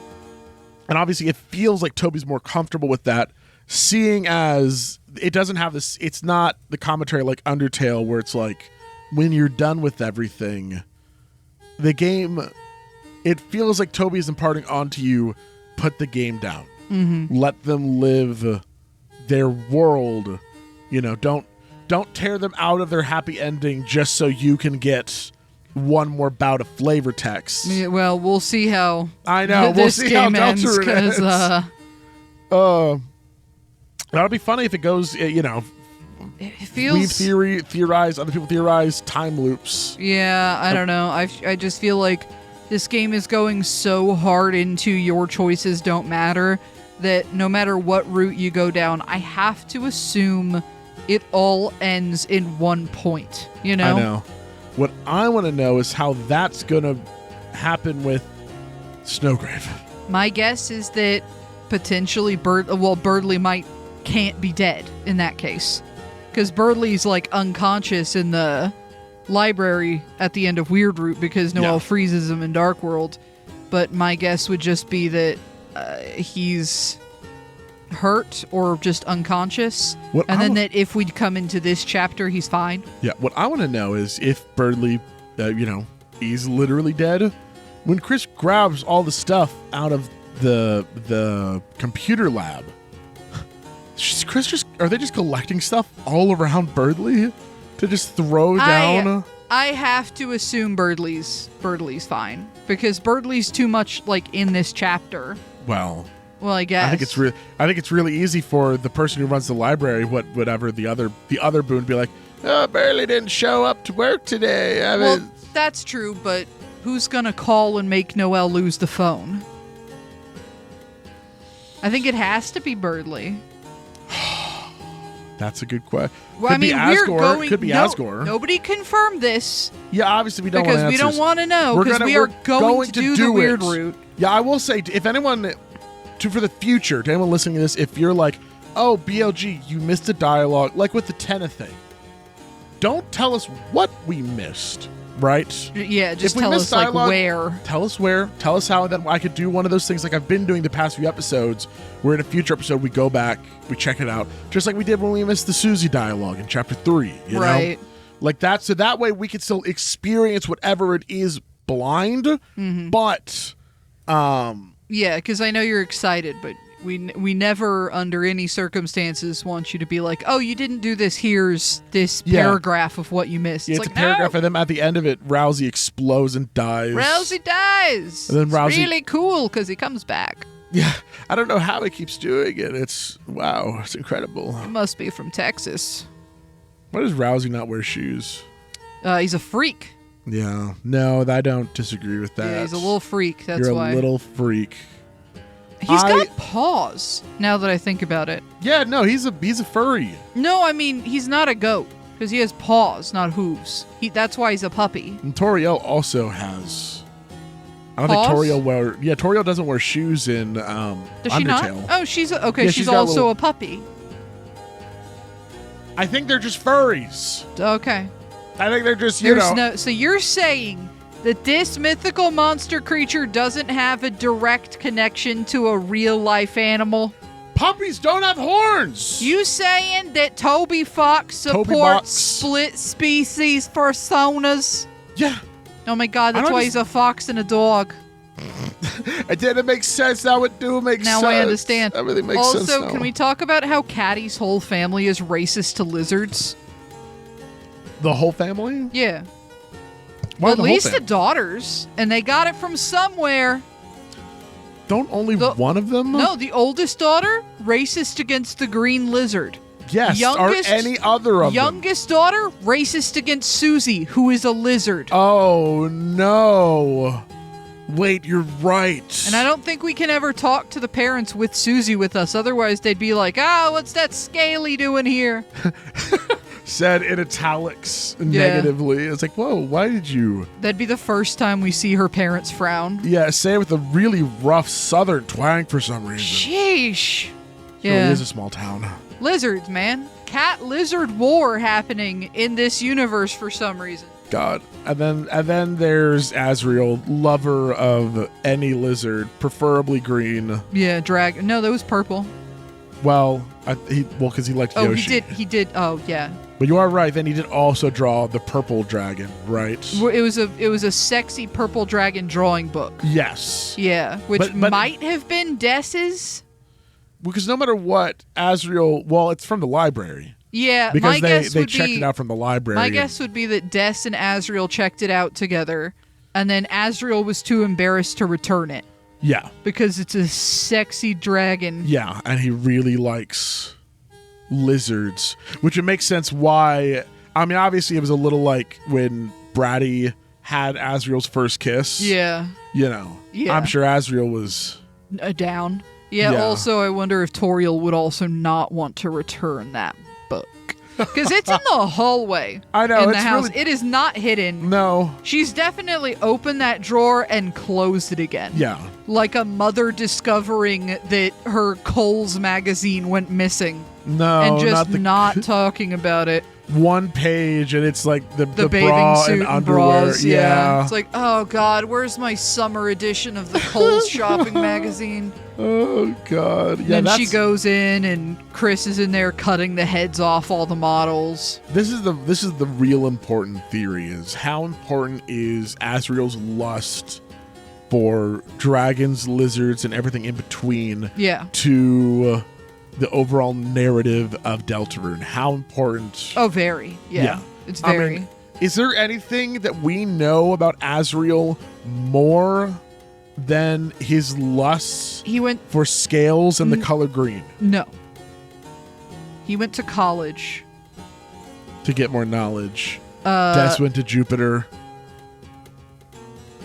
And obviously it feels like Toby's more comfortable with that, seeing as it doesn't have this, it's not the commentary like Undertale where it's like, when you're done with everything, the game, it feels like Toby is imparting onto you, put the game down.
Mm-hmm.
Let them live their world. Don't tear them out of their happy ending just so you can get one more bout of flavor text.
Yeah, well, we'll see how
I know.
this
we'll see
game
how
ends,
Deltarune ends. That'll be funny if it goes,
it feels...
We theorize, other people theorize, time loops.
Yeah, I don't know. I just feel like this game is going so hard into your choices don't matter that no matter what route you go down, I have to assume it all ends in one point,
I know. What I want to know is how that's going to happen with Snowgrave.
My guess is that potentially Birdley can't be dead in that case. Because Birdley's like unconscious in the library at the end of Weird Route because Noelle freezes him in Dark World. But my guess would just be that he's hurt or just unconscious. Then that if we come into this chapter, he's fine. Yeah,
what I want to know is if Birdley, he's literally dead. When Chris grabs all the stuff out of the computer lab, are they just collecting stuff all around Birdley to just throw down?
I have to assume Birdley's fine because Birdley's too much like in this chapter.
Well,
I guess
I think it's really easy for the person who runs the library, whatever the other boon, be like, oh, Birdley didn't show up to work today.
Well, that's true, but who's gonna call and make Noelle lose the phone? I think it has to be Birdley.
That's a good question.
Well,
Could be Asgore.
Nobody confirmed this.
Yeah, obviously we don't
because
want
we don't want to know because we are going to do the weird route.
Yeah, I will say, if anyone, for the future, to anyone listening to this, if you're like, oh, BLG, you missed a dialogue, like with the Tenna thing, don't tell us what we missed, right?
Yeah, just tell us dialogue, like where.
Tell us where. Tell us how that I could do one of those things like I've been doing the past few episodes, where in a future episode we go back, we check it out, just like we did when we missed the Susie dialogue in chapter 3. You know? Like that, so that way we can still experience whatever it is blind, but
yeah, because I know you're excited, but we never under any circumstances want you to be like, oh, you didn't do this, here's this paragraph of what you missed.
Yeah, it's like, a paragraph, and then at the end of it, Rousey explodes and dies.
Rousey dies!
And then Rousey,
it's really cool because he comes back.
Yeah, I don't know how he keeps doing it. It's, wow, it's incredible.
He must be from Texas.
Why does Rousey not wear shoes?
He's a freak.
Yeah, no, I don't disagree with that.
Yeah, he's a little freak, that's
You're
why.
You're a little freak.
He's got paws, now that I think about it.
Yeah, no, he's a furry.
No, I mean, he's not a goat, because he has paws, not hooves. That's why he's a puppy.
And Toriel also has... I don't
paws?
think Toriel Toriel doesn't wear shoes in
Does she
Undertale.
not? Oh, okay,
yeah,
she's also a puppy.
I think they're just furries.
Okay.
I think they're just, you know...
So you're saying that this mythical monster creature doesn't have a direct connection to a real-life animal?
Puppies don't have horns!
You saying that Toby Fox supports split species personas?
Yeah.
Oh my god, that's why he's a fox and a dog.
It didn't make sense. Now it do make sense.
Now I understand.
Everything makes sense now.
Also, can we talk about how Caddy's whole family is racist to lizards?
The whole family?
Yeah.
Why
at least the daughters, and they got it from somewhere.
Don't only one of them?
No, the oldest daughter, racist against the green lizard.
Yes, or any other of them.
Youngest daughter, racist against Susie, who is a lizard.
Oh, no. Wait, you're right.
And I don't think we can ever talk to the parents with Susie with us. Otherwise, they'd be like, what's that Scaly doing here?
Said in italics negatively. It's like, whoa, why did you?
That'd be the first time we see her parents frown.
Yeah, say it with a really rough southern twang for some reason.
Sheesh.
Yeah. It is a small town.
Lizards, man. Cat lizard war happening in this universe for some reason.
God. And then there's Azriel, lover of any lizard, preferably green.
Yeah, dragon. No, that was purple.
Well, because he liked Yoshi.
He did. Oh, yeah.
But you are right. Then he did also draw the purple dragon, right?
It was a sexy purple dragon drawing book.
Yes.
Yeah, which might have been Dess's.
Because no matter what, Azriel, well, it's from the library.
Yeah,
because they checked it out from the library.
My guess would be that Des and Azriel checked it out together, and then Azriel was too embarrassed to return it.
Yeah.
Because it's a sexy dragon.
Yeah, and he really likes lizards, which would make sense why. I mean, obviously it was a little like when Bratty had Azriel's first kiss.
Yeah.
You know.
Yeah.
I'm sure Azriel was
down. Yeah, also I wonder if Toriel would also not want to return that book. Because it's in the hallway.
I know.
In the house. Really... It is not hidden.
No.
She's definitely opened that drawer and closed it again.
Yeah.
Like a mother discovering that her Kohl's magazine went missing.
No.
And just not talking about it.
One page and it's like the
bathing
bra
suit
and underwear.
Bras, yeah. It's like, oh God, where's my summer edition of the Kohl's shopping magazine?
Oh God. Yeah.
And then she goes in and Chris is in there cutting the heads off all the models.
This is the real important theory, is how important is Azriel's lust for dragons, lizards, and everything in between to the overall narrative of Deltarune. How important?
Oh, very. Yeah. It's very.
I mean, is there anything that we know about Azriel more than his lust for scales and the color green?
No. He went to college.
To get more knowledge. Des went to Jupiter.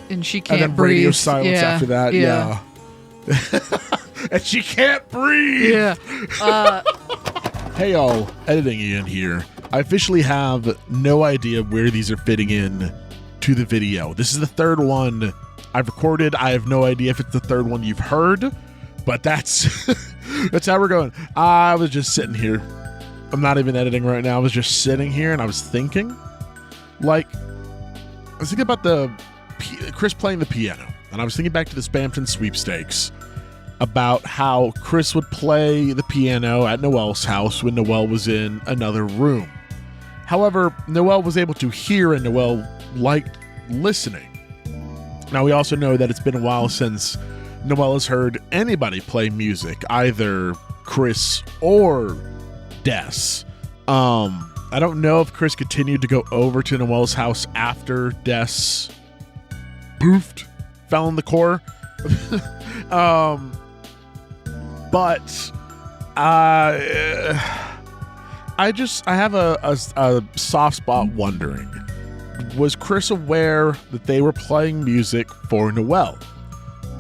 And she can't
and then
breathe.
Radio silence after that. Yeah. And she can't breathe.
Yeah.
Hey all, editing Ian here. I officially have no idea where these are fitting in to the video. This is the third one I've recorded. I have no idea if it's the third one you've heard, but that's that's how we're going. I was just sitting here. I'm not even editing right now. I was just sitting here and I was thinking, like, I was thinking about Chris playing the piano, and I was thinking back to the Spamton sweepstakes about how Chris would play the piano at Noelle's house when Noelle was in another room. However, Noelle was able to hear and Noelle liked listening. Now, we also know that it's been a while since Noelle has heard anybody play music, either Chris or Des. I don't know if Chris continued to go over to Noelle's house after Des poofed, fell in the core. But I have a soft spot wondering, was Chris aware that they were playing music for Noelle?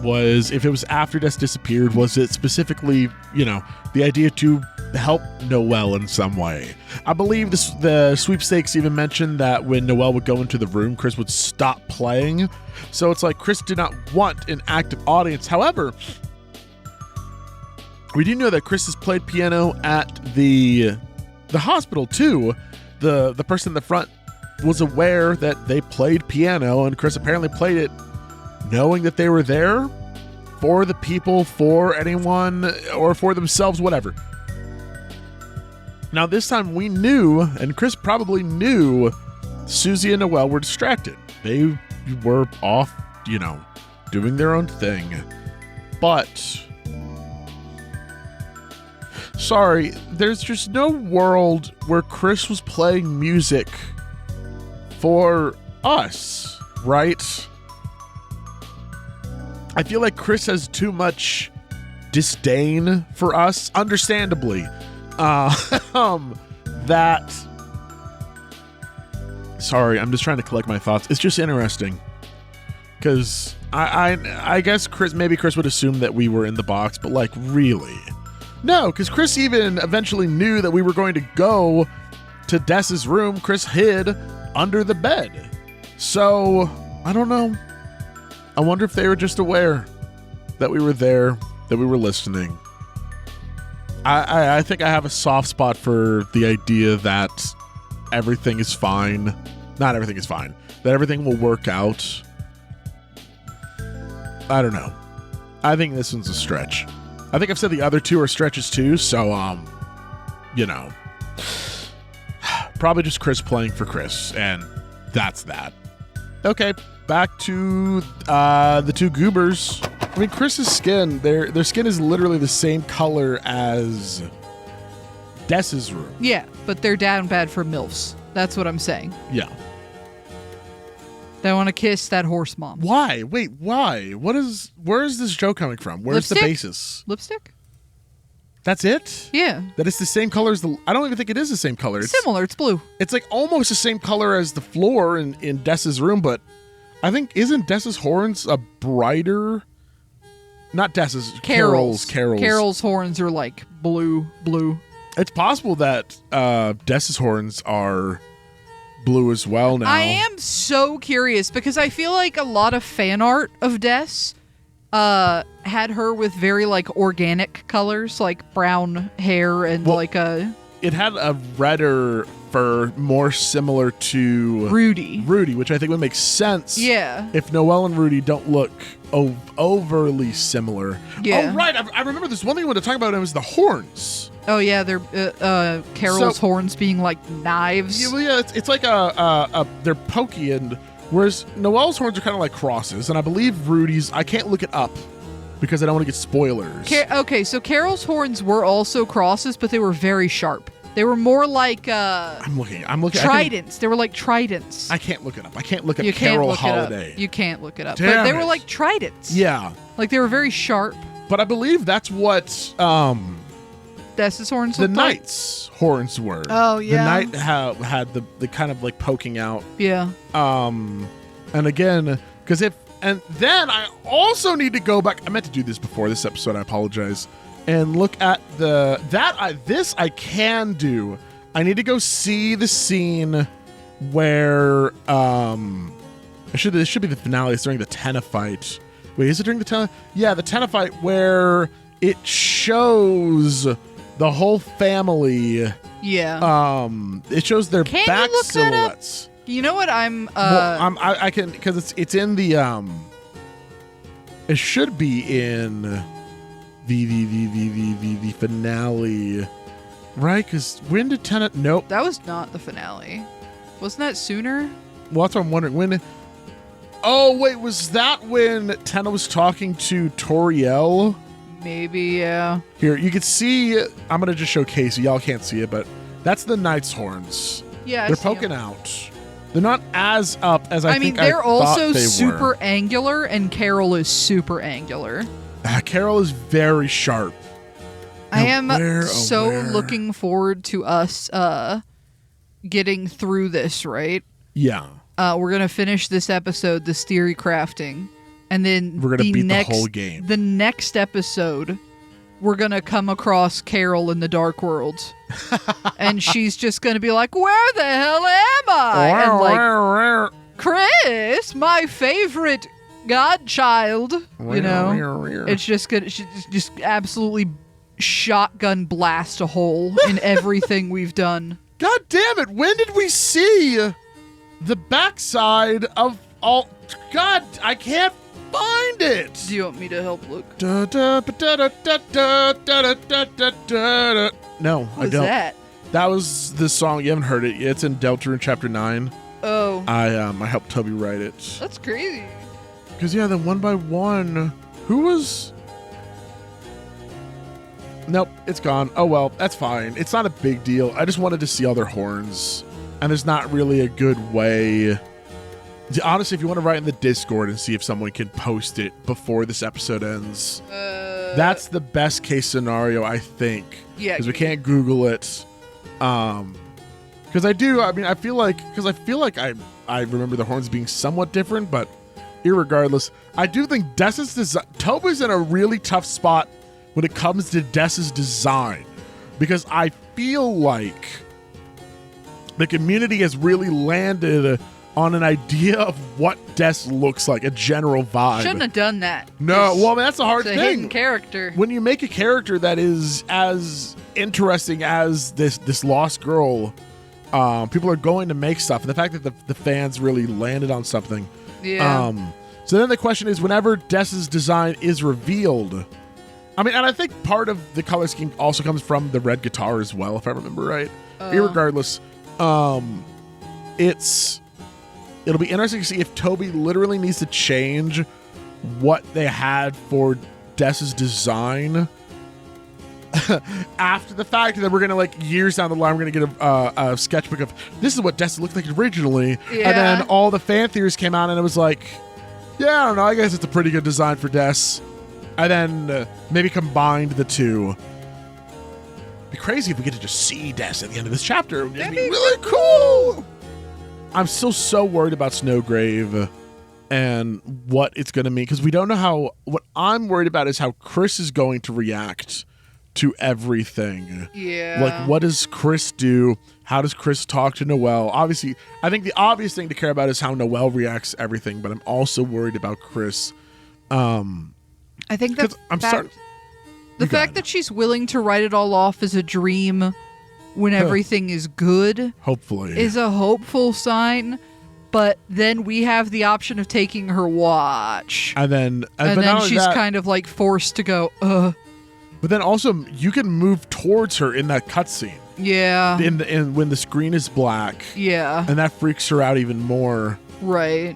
If it was after Des disappeared, was it specifically, the idea to help Noelle in some way? I believe the sweepstakes even mentioned that when Noelle would go into the room, Chris would stop playing. So it's like Chris did not want an active audience. However, we do know that Chris has played piano at the hospital too. The person in the front was aware that they played piano, and Chris apparently played it knowing that they were there for the people, for anyone, or for themselves, whatever. Now, this time we knew, and Chris probably knew, Susie and Noelle were distracted. They were off, doing their own thing. But sorry, there's just no world where Chris was playing music for us, right? I feel like Chris has too much disdain for us, understandably. Sorry, I'm just trying to collect my thoughts. It's just interesting because I guess maybe Chris would assume that we were in the box, but like, really? No, because Chris even eventually knew that we were going to go to Des's room. Chris hid under the bed. So, I don't know. I wonder if they were just aware that we were there, that we were listening. I think I have a soft spot for the idea that everything is fine. Not everything is fine. That everything will work out. I don't know. I think this one's a stretch. I think I've said the other two are stretches too, so, probably just Chris playing for Chris, and that's that. Okay, back to the two goobers. I mean, Chris's skin, their skin is literally the same color as Des's room.
Yeah, but they're down bad for MILFs. That's what I'm saying.
Yeah.
They want to kiss that horse mom.
Why? Wait, why? Where is this joke coming from? Where's
Lipstick?
the basis?
Lipstick?
That's it?
Yeah.
That it's the same color as I don't even think it is the same color. It's
similar. It's blue.
It's like almost the same color as the floor in Des's room, but I think, isn't Des's horns a brighter... Not Des's, Carol's.
Carol's horns are like blue.
It's possible that Des's horns are blue as well now.
I am so curious because I feel like a lot of fan art of Des had her with very like organic colors, like brown hair and
It had a redder fur, more similar to
Rudy,
which I think would make sense.
Yeah.
If Noelle and Rudy don't look overly similar.
Yeah.
Oh, right. I remember this one thing I wanted to talk about. It was the horns.
Oh yeah, they're Carol's horns being like knives.
Yeah, it's like they're pokey, and whereas Noelle's horns are kind of like crosses, and I believe Rudy's. I can't look it up because I don't want to get spoilers.
Okay, so Carol's horns were also crosses, but they were very sharp. They were more like
I'm looking.
Tridents. They were like tridents.
I can't look it up. I can't look up
You
Carol
can't look
Holiday.
It up. You can't look it up.
Damn
but they
it.
were like tridents.
Yeah.
Like they were very sharp.
But I believe that's what
Des's horns
the
looked like?
knight's horns were.
Oh, yeah.
The knight had the kind of like poking out.
Yeah.
And again, and then I also need to go back. I meant to do this before this episode. I apologize. And look at this I can do. I need to go see the scene where It should be the finale. It's during the Tenna fight. Wait, is it during the Tenna? Yeah, the Tenna fight where it shows the whole family.
Yeah.
It shows their
Can
back
you look that up?
silhouettes.
You know what?
I can, because it's in the it should be in the finale, right? Because when did Tenna? Nope.
That was not the finale. Wasn't that sooner?
Well, that's what I'm wondering. When? Oh wait, was that when Tenna was talking to Toriel?
Maybe, yeah.
Here, you can see. I'm gonna just show Casey. Y'all can't see it, but that's the Knight's horns.
Yeah,
They're poking out. They're not as up as I think
they're
I thought
also
they
super
were.
angular, and Carol is super angular.
Carol is very sharp.
I am
Now,
so
where?
looking forward to us getting through this, right?
Yeah.
We're going to finish this episode, the theory crafting, and then
We're gonna beat the whole game.
The next episode, we're going to come across Carol in the Dark World. And she's just going to be like, where the hell am I? And like, Chris, my favorite godchild, you know? It's just going to just absolutely shotgun blast a hole in everything we've done.
God damn it! When did we see the backside of all? God, I can't find it.
Do you want me to help look?
No, I
Who's
don't.
that?
That was the song. You haven't heard it. It's in Deltarune chapter 9.
Oh.
I helped Toby write it.
That's crazy.
Because yeah, then one by one, who was? Nope, it's gone. Oh well, that's fine. It's not a big deal. I just wanted to see all their horns, and there's not really a good way. Honestly, if you want to write in the Discord and see if someone can post it before this episode ends, that's the best case scenario, I think.
Yeah,
because we can't Google it. Because I feel like I remember the horns being somewhat different, but irregardless, I do think Dessa's design. Toba's in a really tough spot when it comes to Dessa's design, because I feel like the community has really landed on an idea of what Des looks like, a general vibe.
Shouldn't have done that.
No, well, I mean, that's a hard
It's a
thing.
hidden character.
When you make a character that is as interesting as this lost girl, people are going to make stuff, and the fact that the fans really landed on something.
Yeah.
So then the question is, whenever Des's design is revealed, I mean, and I think part of the color scheme also comes from the red guitar as well, if I remember right. Irregardless, it'll be interesting to see if Toby literally needs to change what they had for Des's design after the fact, and then we're gonna, like, years down the line, we're gonna get a sketchbook of this is what Des looked like originally.
Yeah.
And then all the fan theories came out, and it was like, yeah, I don't know, I guess it's a pretty good design for Des. And then maybe combined the two. It'd be crazy if we get to just see Des at the end of this chapter. It'd just be really cool. I'm still so worried about Snowgrave and what it's going to mean, because we don't know how. What I'm worried about is how Chris is going to react to everything.
Yeah.
Like, what does Chris do? How does Chris talk to Noelle? Obviously, I think the obvious thing to care about is how Noelle reacts to everything, but I'm also worried about Chris.
I think the
You
fact that she's willing to write it all off as a dream when everything is good
hopefully
is a hopeful sign. But then we have the option of taking her watch,
and then
she's kind of like forced to go.
But then also you can move towards her in that cutscene.
Yeah.
In when the screen is black.
Yeah.
And that freaks her out even more.
Right.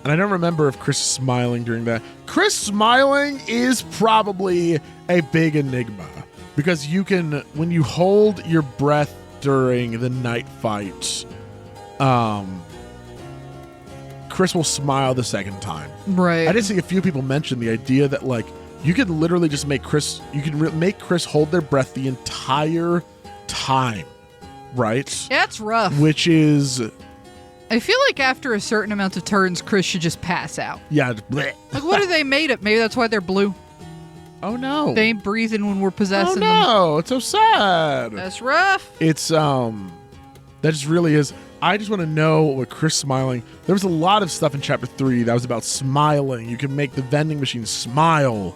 And I don't remember if Chris is smiling during that. Chris smiling is probably a big enigma, because you can, when you hold your breath during the night fight, Chris will smile the second time.
Right.
I did see a few people mention the idea that, like, you can literally just make Chris, make Chris hold their breath the entire time, right?
Yeah, it's rough.
Which is,
I feel like after a certain amount of turns, Chris should just pass out.
yeah.
Like, what are they made of? Maybe that's why they're blue.
Oh no.
They ain't breathing when we're possessing them.
Oh no, it's so sad.
That's rough.
It's that just really is. I just want to know what Chris smiling. There was a lot of stuff in chapter 3 that was about smiling. You can make the vending machine smile.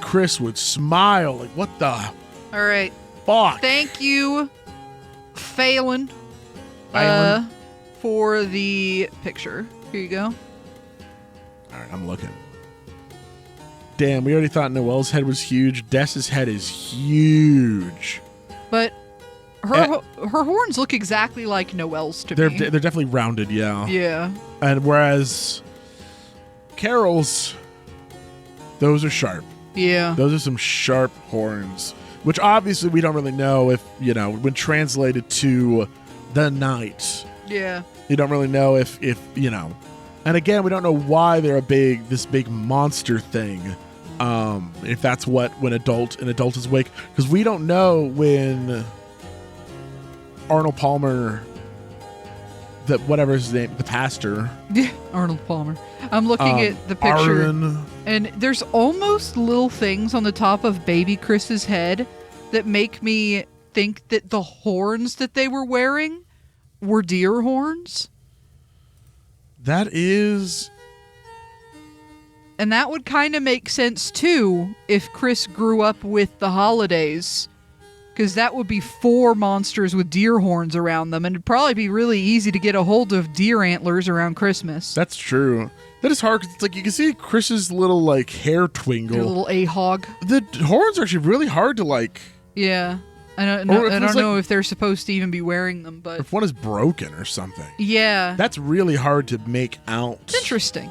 Chris would smile. Like, what the
All right.
fuck?
Thank you, Phelan,
Phelan?
for the picture. Here you go.
All right, I'm looking. Damn, we already thought Noelle's head was huge. Dessa's head is huge.
But her horns look exactly like Noelle's to
They're
me.
they're definitely rounded, yeah.
Yeah.
And whereas Carol's, those are sharp.
Yeah.
Those are some sharp horns, which obviously we don't really know if, when translated to the knight.
Yeah.
You don't really know if. And again, we don't know why they're this big monster thing. If that's when an adult is awake, because we don't know when Arnold Palmer, whatever his name, the pastor.
Yeah, Arnold Palmer. I'm looking at the picture,
Arden.
and there's almost little things on the top of baby Chris's head that make me think that the horns that they were wearing were deer horns.
That is.
And that would kind of make sense, too, if Chris grew up with the holidays. Because that would be 4 monsters with deer horns around them. And it'd probably be really easy to get a hold of deer antlers around Christmas.
That's true. That is hard, because it's like you can see Chris's little, hair twingle.
Their little a-hog.
The horns are actually really hard to,
Yeah. I don't know if they're supposed to even be wearing them, but...
If one is broken or something.
Yeah.
That's really hard to make out.
It's interesting.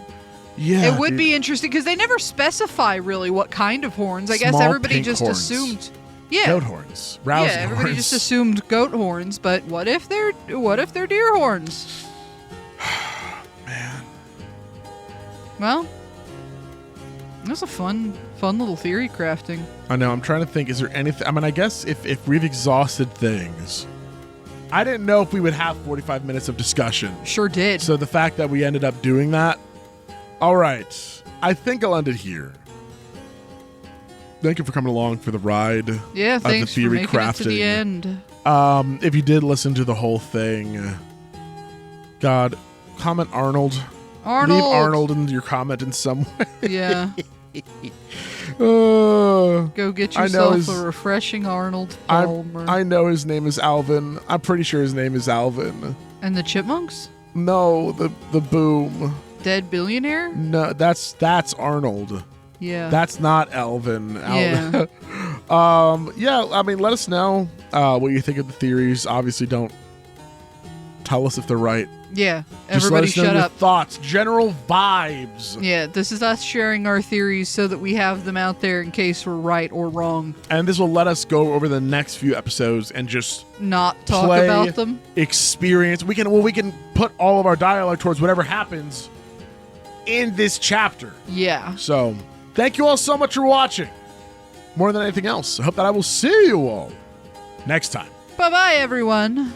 Yeah,
it would
dude.
be interesting because they never specify really what kind of horns. I guess
Small
everybody
pink
just
horns.
assumed. Yeah.
Goat horns. Rousing
yeah, everybody
horns.
just assumed goat horns, but what if they're deer horns?
Man.
Well, that's a fun little theory crafting.
I know, I'm trying to think, is there anything... I mean, I guess if we've exhausted things... I didn't know if we would have 45 minutes of discussion.
Sure did.
So the fact that we ended up doing that... All right. I think I'll end it here. Thank you for coming along for the ride.
Yeah, thanks
the theory
for making
crafting.
it to the end.
If you did listen to the whole thing, God, comment Arnold.
Arnold.
Leave Arnold in your comment in some way.
Yeah. Go get
I know
yourself a refreshing Arnold Palmer.
I know his name is Alvin. I'm pretty sure his name is Alvin.
And the Chipmunks?
No, the boom.
Dead billionaire?
No, that's Arnold.
Yeah.
That's not Alvin.
Yeah.
Yeah, I mean, let us know what you think of the theories. Obviously, don't tell us if they're right.
Yeah.
Just
Everybody
let us know
shut
your
up.
thoughts, general vibes.
Yeah, this is us sharing our theories so that we have them out there in case we're right or wrong.
And this will let us go over the next few episodes and just
Not talk
play,
about them.
experience. We can put all of our dialogue towards whatever happens in this chapter.
Yeah.
So, thank you all so much for watching. More than anything else, I hope that I will see you all next time.
Bye-bye, everyone.